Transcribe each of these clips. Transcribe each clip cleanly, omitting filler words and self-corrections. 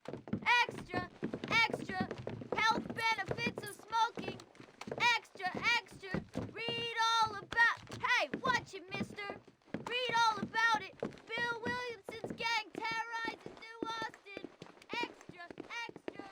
Extra, extra, health benefits of smoking. Extra, extra, read all about... Hey, watch it, mister. Read all about it. Bill Williamson's gang terrorizes New Austin. Extra, extra.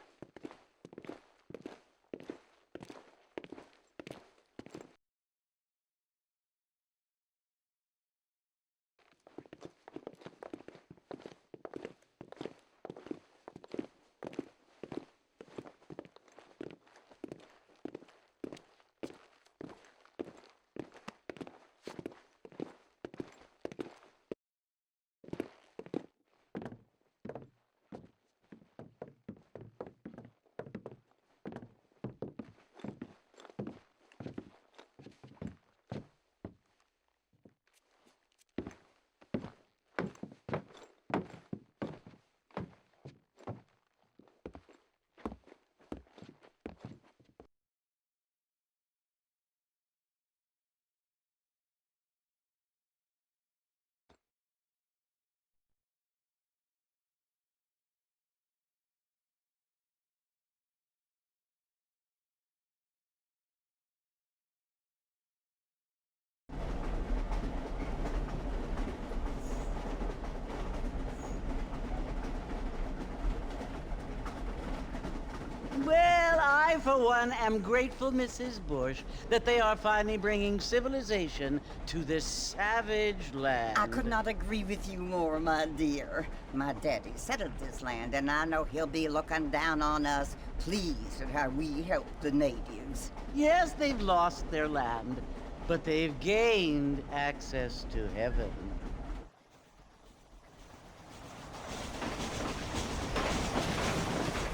Well, I, for one, am grateful, Mrs. Bush, that they are finally bringing civilization to this savage land. I could not agree with you more, my dear. My daddy settled this land, and I know he'll be looking down on us, pleased at how we help the natives. Yes, they've lost their land, but they've gained access to heaven.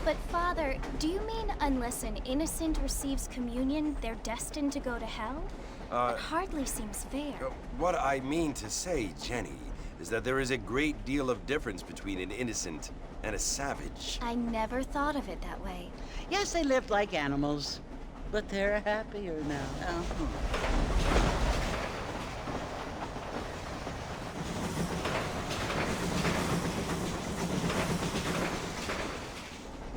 But Father, do you mean unless an innocent receives communion, they're destined to go to hell? That hardly seems fair. What I mean to say, Jenny, is that there is a great deal of difference between an innocent and a savage. I never thought of it that way. Yes, they lived like animals, but they're happier now.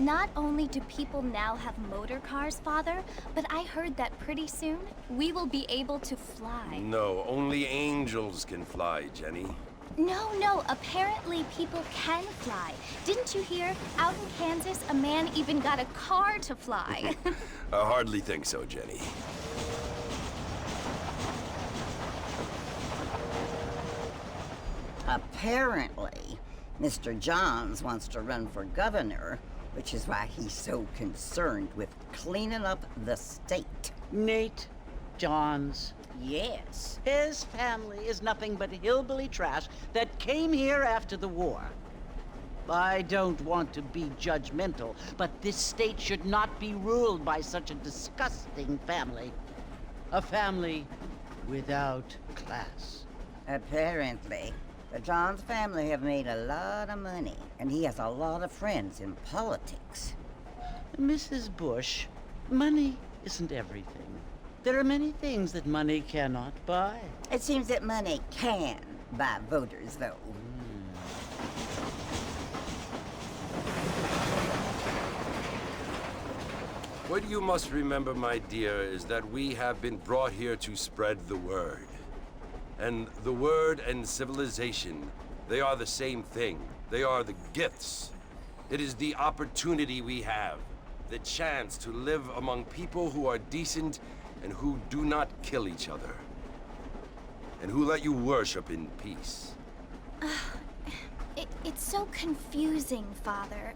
Not only do people now have motor cars, Father, but I heard that pretty soon we will be able to fly. No, only angels can fly, Jenny. No, apparently people can fly. Didn't you hear? Out in Kansas, a man even got a car to fly. I hardly think so, Jenny. Apparently, Mr. Johns wants to run for governor, which is why he's so concerned with cleaning up the state. Nate Johns. Yes. His family is nothing but hillbilly trash that came here after the war. I don't want to be judgmental, but this state should not be ruled by such a disgusting family. A family without class. Apparently. The Johns family have made a lot of money, and he has a lot of friends in politics. Mrs. Bush, money isn't everything. There are many things that money cannot buy. It seems that money can buy voters, though. What you must remember, my dear, is that we have been brought here to spread the word. And the word and civilization, they are the same thing. They are the gifts. It is the opportunity we have, the chance to live among people who are decent and who do not kill each other, and who let you worship in peace. It's so confusing, Father.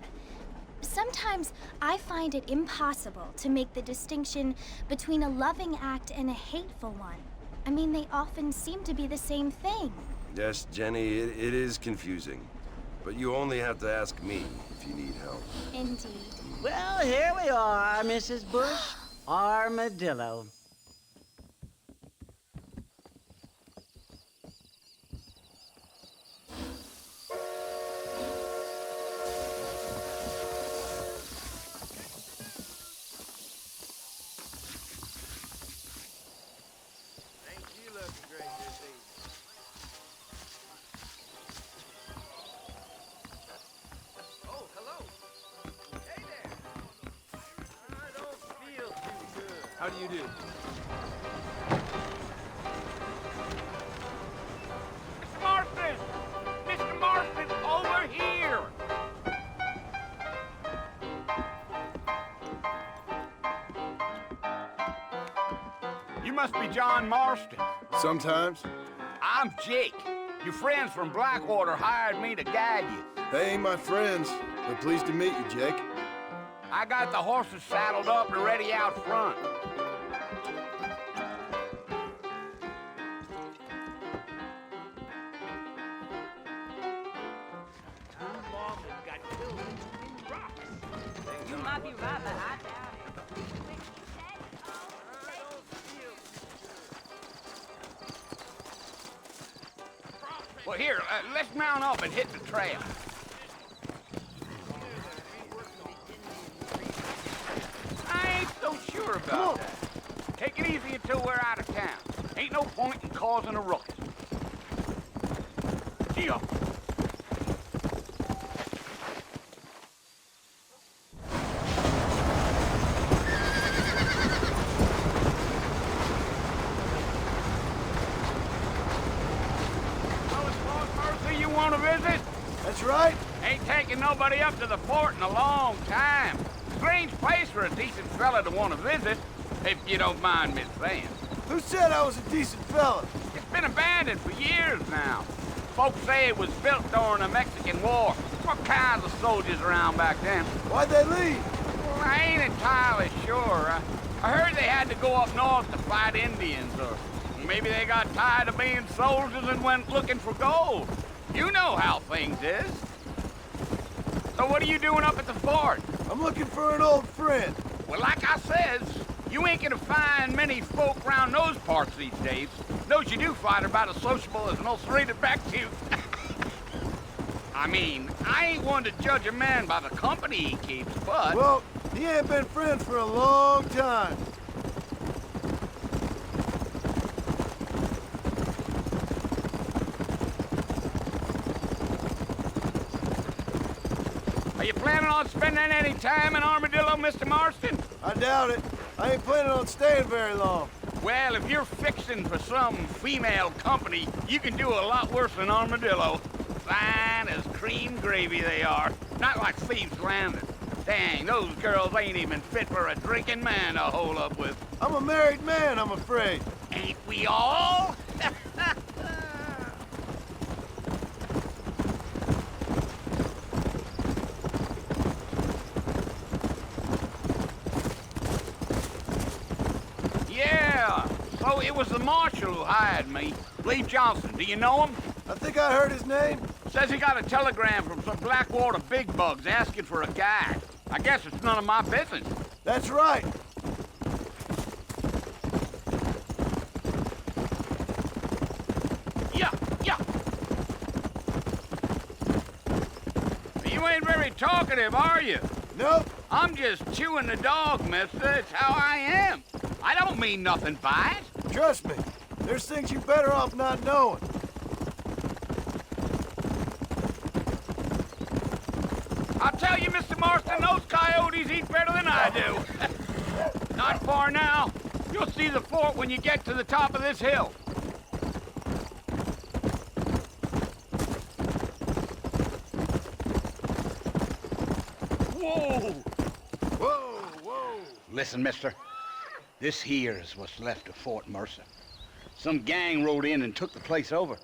Sometimes I find it impossible to make the distinction between a loving act and a hateful one. I mean, they often seem to be the same thing. Yes, Jenny, it is confusing. But you only have to ask me if you need help. Indeed. Well, here we are, Mrs. Bush. Armadillo. How do you do? Mr. Marston! Mr. Marston, over here! You must be John Marston. Sometimes. I'm Jake. Your friends from Blackwater hired me to guide you. They ain't my friends, but pleased to meet you, Jake. I got the horses saddled up and ready out front. You might be right, but I doubt it. Well, here, let's mount up and hit the trail. I ain't so sure about that. Take it easy until we're out of town. Ain't no point in causing a ruckus. See ya. You want to visit? That's right. Ain't taking nobody up to the fort in a long time. Strange place for a decent fella to want to visit, if you don't mind me saying. Who said I was a decent fella? It's been abandoned for years now. Folks say it was built during the Mexican War. What kinds of soldiers around back then? Why'd they leave? Well, I ain't entirely sure. I heard they had to go up north to fight Indians, or maybe they got tired of being soldiers and went looking for gold. You know how things is. So what are you doing up at the fort? I'm looking for an old friend. Well, like I says, you ain't gonna find many folk around those parts these days. Those you do find are about as sociable as most rated back to. I mean, I ain't one to judge a man by the company he keeps, but... Well, he ain't been friends for a long time. Are you planning on spending any time in Armadillo, Mr. Marston? I doubt it. I ain't planning on staying very long. Well, if you're fixing for some female company, you can do a lot worse than Armadillo. Fine as cream gravy they are. Not like Thieves Landing. Dang, those girls ain't even fit for a drinking man to hole up with. I'm a married man, I'm afraid. Ain't we all? Yeah, so it was the marshal who hired me. Lee Johnson, do you know him? I think I heard his name. Says he got a telegram from some Blackwater big bugs asking for a guide. I guess it's none of my business. That's right. Yeah. You ain't very talkative, are you? Nope. I'm just chewing the dog, mister. It's how I am. I don't mean nothing by it. Trust me. There's things you're better off not knowing. I'll tell you, Mr. Marston, those coyotes eat better than I do. Not far now. You'll see the fort when you get to the top of this hill. Whoa! Whoa. Listen, mister. This here is what's left of Fort Mercer. Some gang rode in and took the place over.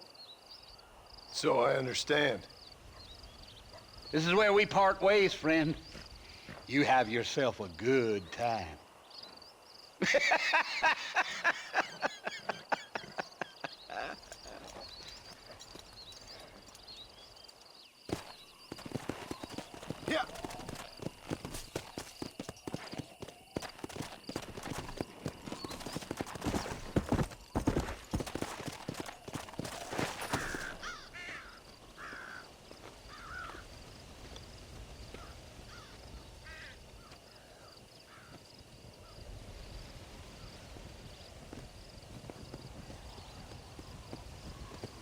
So I understand. This is where we part ways, friend. You have yourself a good time. Yeah.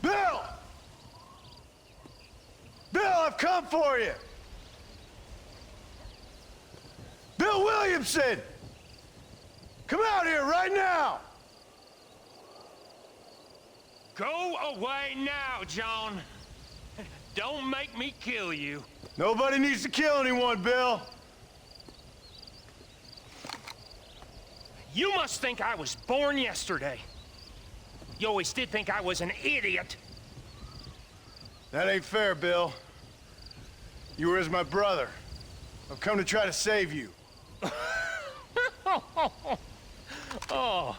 Bill! Bill, I've come for you! Bill Williamson! Come out here right now! Go away now, John. Don't make me kill you. Nobody needs to kill anyone, Bill. You must think I was born yesterday. You always did think I was an idiot. That ain't fair, Bill. You were as my brother. I've come to try to save you. Oh.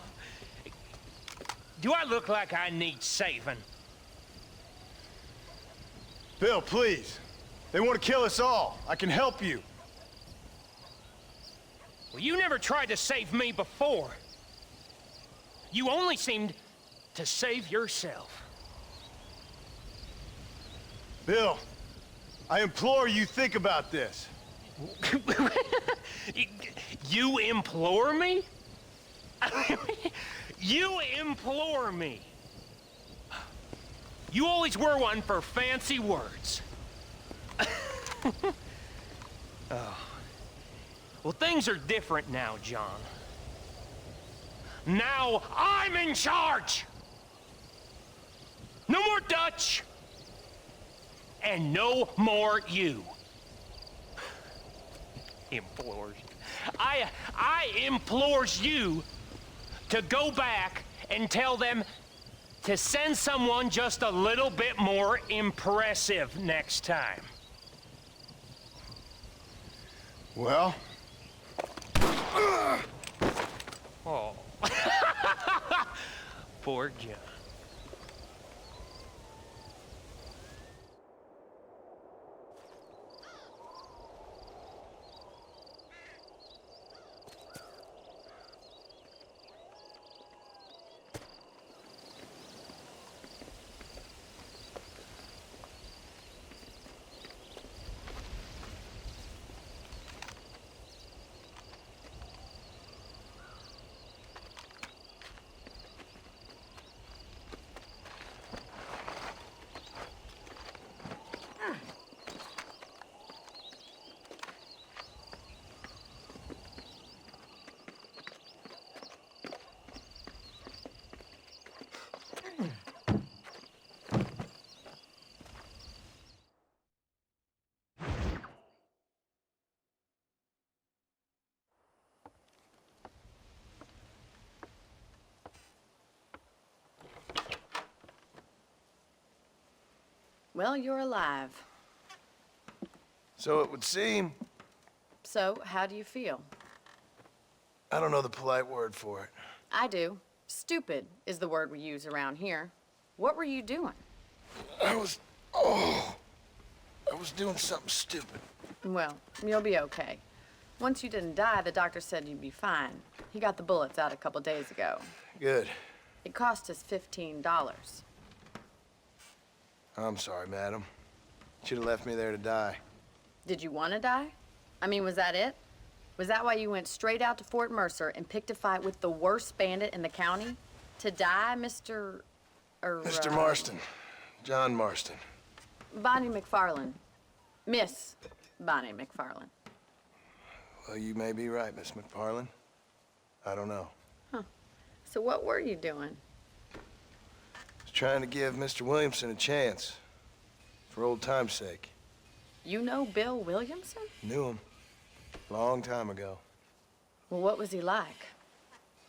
Do I look like I need saving? Bill, please. They want to kill us all. I can help you. Well, you never tried to save me before. You only seemed to save yourself. Bill, I implore you think about this. You implore me? You implore me. You always were one for fancy words. Oh. Well, things are different now, John. Now I'm in charge! No more Dutch! And no more you. Implores. I implores you to go back and tell them to send someone just a little bit more impressive next time. Well? Oh. Poor John. Well, you're alive. So it would seem. So, how do you feel? I don't know the polite word for it. I do. Stupid is the word we use around here. What were you doing? I was doing something stupid. Well, you'll be okay. Once you didn't die, the doctor said you'd be fine. He got the bullets out a couple days ago. Good. It cost us $15. I'm sorry, madam. Should have left me there to die. Did you want to die? I mean, was that it? Was that why you went straight out to Fort Mercer and picked a fight with the worst bandit in the county? To die, Mr. Mr. Marston. John Marston. Bonnie McFarland. Miss Bonnie McFarland. Well, you may be right, Miss McFarland. I don't know. Huh. So what were you doing? I was trying to give Mr. Williamson a chance. For old time's sake. You know Bill Williamson? Knew him. Long time ago. Well, what was he like?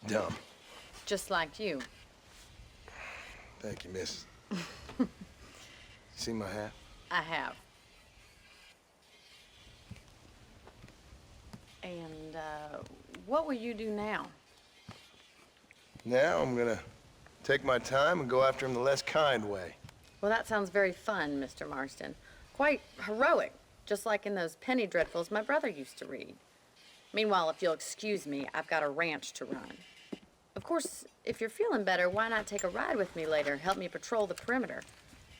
Dumb. Just like you. Thank you, miss. See my hat? I have. And, what will you do now? Now I'm gonna take my time and go after him the less kind way. Well, that sounds very fun, Mr. Marston. Quite heroic, just like in those penny dreadfuls my brother used to read. Meanwhile, if you'll excuse me, I've got a ranch to run. Of course, if you're feeling better, why not take a ride with me later? Help me patrol the perimeter.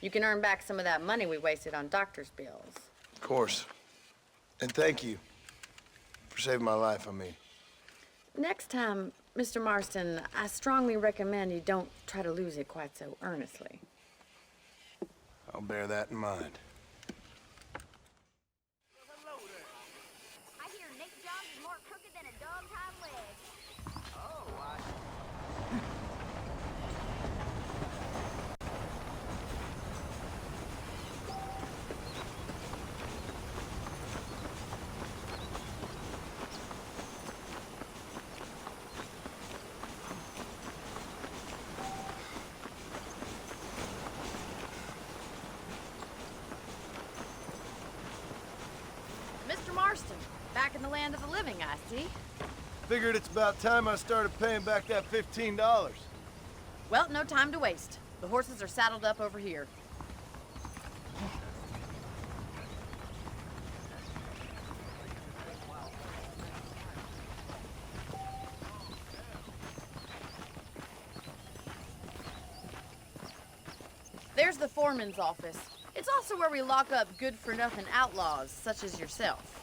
You can earn back some of that money we wasted on doctor's bills. Of course. And thank you for saving my life, I mean. Next time, Mr. Marston, I strongly recommend you don't try to lose it quite so earnestly. I'll bear that in mind. I hear Nick Jones is more crooked than a dog's hind leg. I see. Figured it's about time I started paying back that $15. Well, no time to waste. The horses are saddled up over here. There's the foreman's office. It's also where we lock up good-for-nothing outlaws, such as yourself.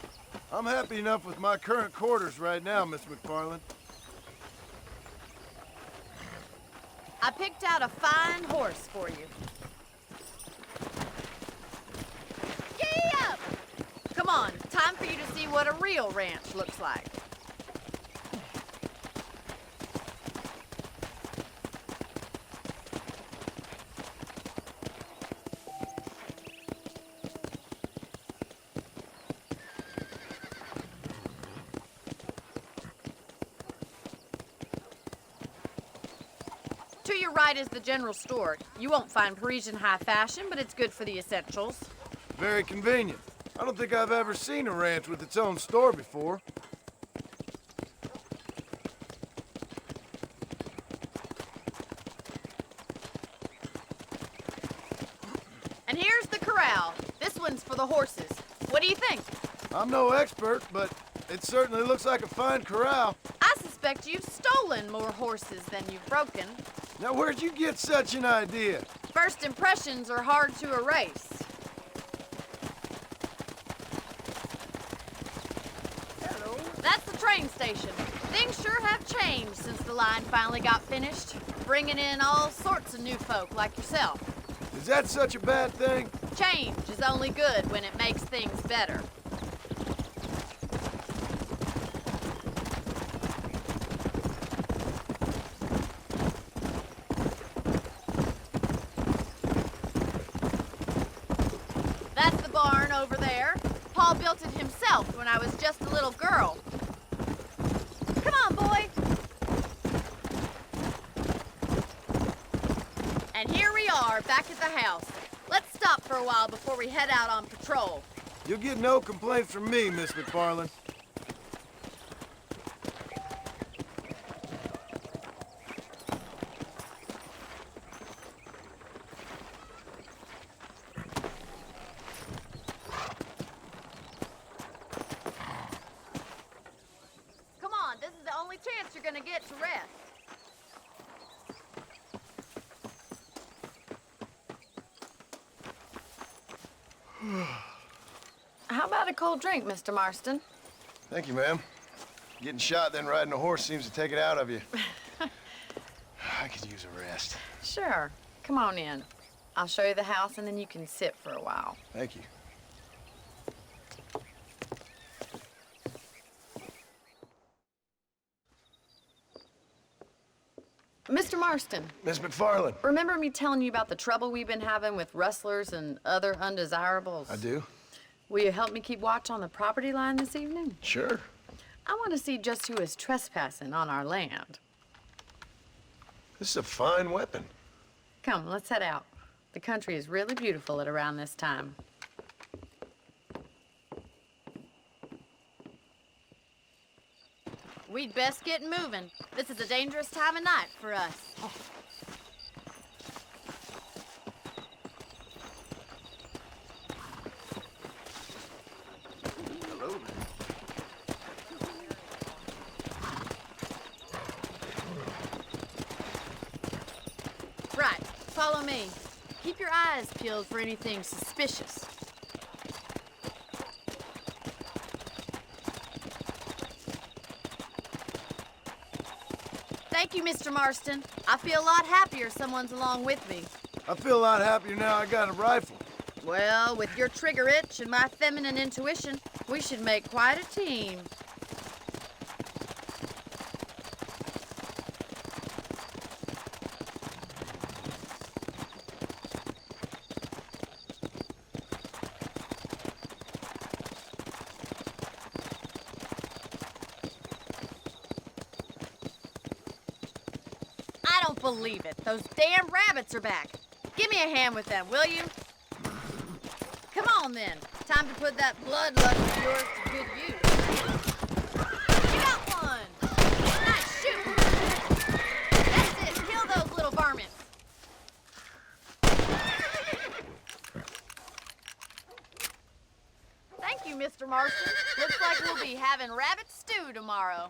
I'm happy enough with my current quarters right now, Miss McFarland. I picked out a fine horse for you. Giddy up! Come on, time for you to see what a real ranch looks like. To your right is the general store. You won't find Parisian high fashion, but it's good for the essentials. Very convenient. I don't think I've ever seen a ranch with its own store before. And here's the corral. This one's for the horses. What do you think? I'm no expert, but it certainly looks like a fine corral. I suspect you've stolen more horses than you've broken. Now, where'd you get such an idea? First impressions are hard to erase. Hello. That's the train station. Things sure have changed since the line finally got finished, bringing in all sorts of new folk like yourself. Is that such a bad thing? Change is only good when it makes things better. That's the barn over there. Paul built it himself when I was just a little girl. Come on, boy. And here we are, back at the house. Let's stop for a while before we head out on patrol. You'll get no complaints from me, Miss McFarland. Come on, this is the only chance you're gonna get to rest. How about a cold drink, Mr. Marston? Thank you, ma'am. Getting shot, then riding a horse seems to take it out of you. I could use a rest. Sure. Come on in. I'll show you the house, and then you can sit for a while. Thank you. Mr. Marston, Miss McFarland. remember me telling you about the trouble we've been having with rustlers and other undesirables? I do. Will you help me keep watch on the property line this evening? Sure. I want to see just who is trespassing on our land. This is a fine weapon. Come, let's head out. The country is really beautiful at around this time. We'd best get moving. This is a dangerous time of night for us. Hello there. Right, follow me. Keep your eyes peeled for anything suspicious. Thank you, Mr. Marston. I feel a lot happier someone's along with me. I feel a lot happier now I got a rifle. Well, with your trigger itch and my feminine intuition, we should make quite a team. I don't believe it. Those damn rabbits are back. Give me a hand with them, will you? Come on, then. Time to put that bloodlust of yours to good use. Mr. Marston. Looks like we'll be having rabbit stew tomorrow.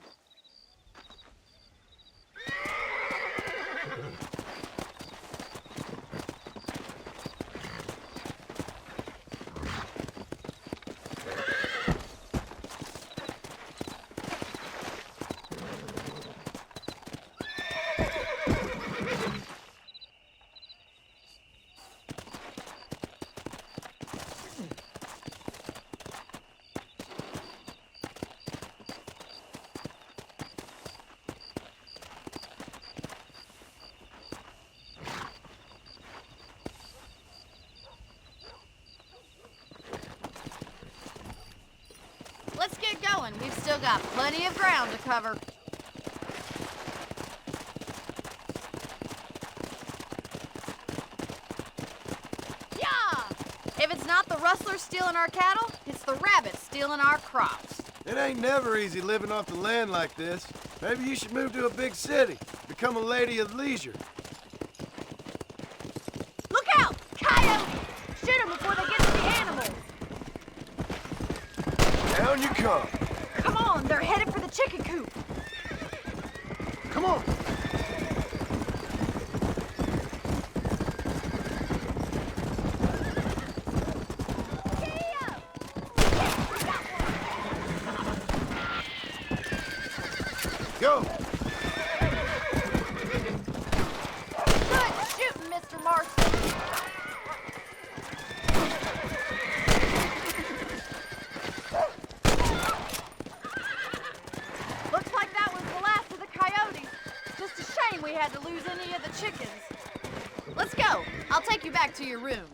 Let's get going. We've still got plenty of ground to cover. Yeah! If it's not the rustlers stealing our cattle, it's the rabbits stealing our crops. It ain't never easy living off the land like this. Maybe you should move to a big city. Become a lady of leisure. Look out! Coyote! Shoot them before they get to the animals. Down you come. Come on, they're headed for the chicken coop. Come on. Go. Good shooting, Mr. Marston. Looks like that was the last of the coyotes. Just a shame we had to lose any of the chickens. Let's go. I'll take you back to your room.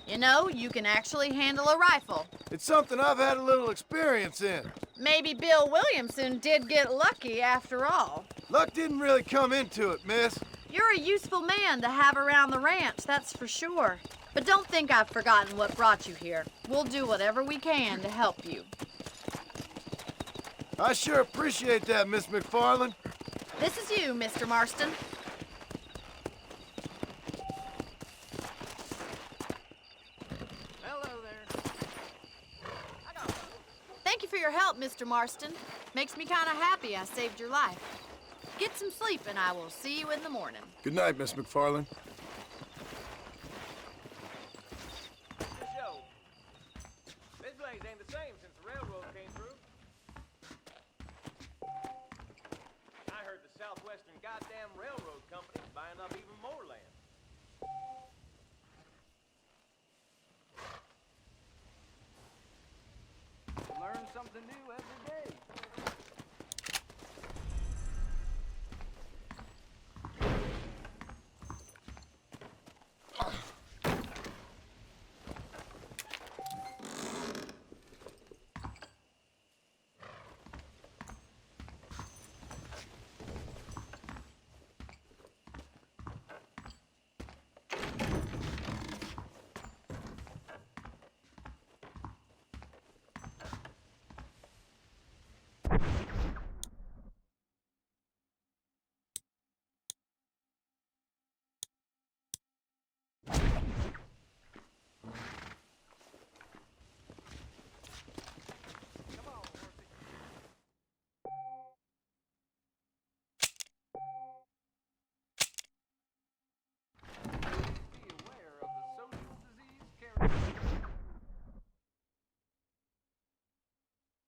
You know, you can actually handle a rifle. It's something I've had a little experience in. Maybe Bill Williamson did get lucky after all. Luck didn't really come into it, miss. You're a useful man to have around the ranch, that's for sure. But don't think I've forgotten what brought you here. We'll do whatever we can to help you. I sure appreciate that, Miss McFarland. This is you, Mr. Marston. Hello there. Thank you for your help, Mr. Marston. Makes me kind of happy I saved your life. Get some sleep and I will see you in the morning. Good night, Miss McFarland. This place ain't the same since the railroad came through. I heard the Southwestern goddamn Railroad Company's buying up even more land. Learn something new every day.